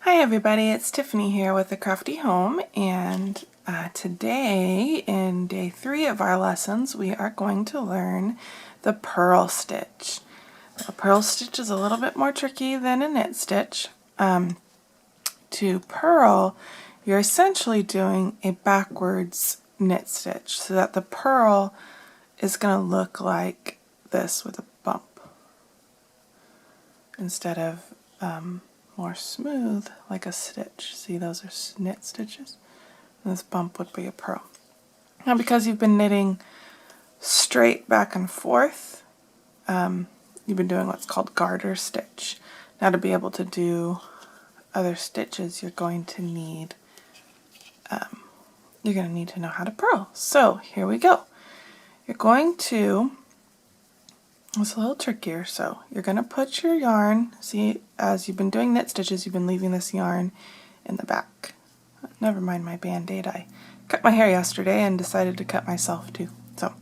Hi everybody, it's Tiffany here with the Crafty Home, and today in day 3 of our lessons we are going to learn the purl stitch. A purl stitch is a little bit more tricky than a knit stitch. To purl, you're essentially doing a backwards knit stitch so that the purl is going to look like this with a bump instead of more smooth like a stitch. See, those are knit stitches. And this bump would be a purl. Now because you've been knitting straight back and forth, you've been doing what's called garter stitch. Now to be able to do other stitches, you're going to need to know how to purl. So here we go. You're going to, it's a little trickier, so you're going to put your yarn, see, as you've been doing knit stitches, you've been leaving this yarn in the back. Never mind my band-aid, I cut my hair yesterday and decided to cut myself too. So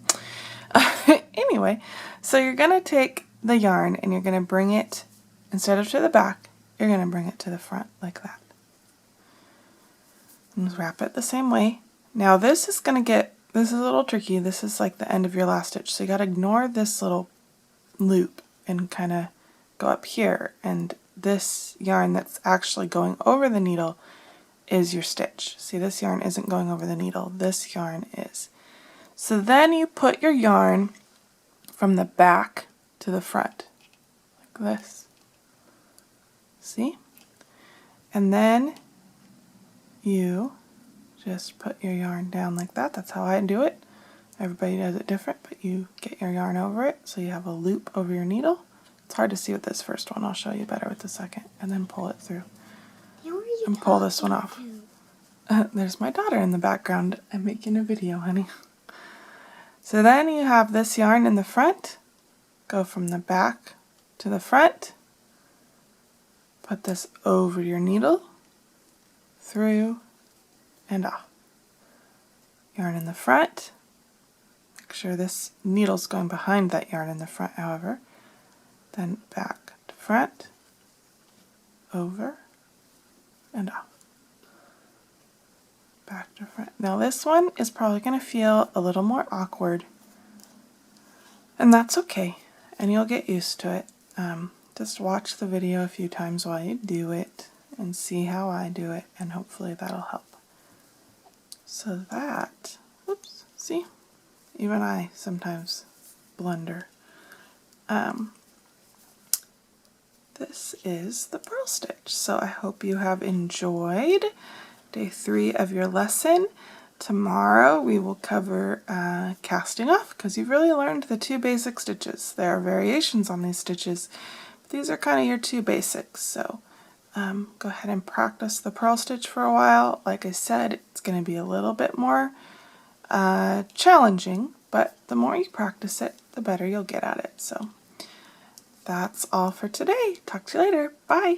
anyway, so you're going to take the yarn and you're going to bring it, instead of to the back, you're going to bring it to the front like that. And wrap it the same way. Now this is a little tricky. This is like the end of your last stitch, so you got to ignore this little loop and kind of go up here, and this yarn that's actually going over the needle is your stitch. See, this yarn isn't going over the needle, this yarn is. So then you put your yarn from the back to the front like this, see, and then you just put your yarn down like that. That's how I do it. Everybody does it different, but you get your yarn over it so you have a loop over your needle. It's hard to see with this first one. I'll show you better with the second. And then pull it through. And pull this one off. There's my daughter in the background. I'm making a video, honey. So then you have this yarn in the front. Go from the back to the front. Put this over your needle. Through and off. Yarn in the front. Make sure this needle's going behind that yarn in the front, however. Then back to front, over, and off. Back to front. Now this one is probably going to feel a little more awkward, and that's okay, and you'll get used to it. Just watch the video a few times while you do it, and see how I do it, and hopefully that'll help. So that, oops, see? Even I sometimes blunder. This is the purl stitch. So I hope you have enjoyed day 3 of your lesson. Tomorrow we will cover casting off, because you've really learned the 2 basic stitches. There are variations on these stitches, but these are kind of your 2 basics. So go ahead and practice the purl stitch for a while. Like I said, it's going to be a little bit more challenging, but the more you practice it, the better you'll get at it. So that's all for today. Talk to you later. Bye.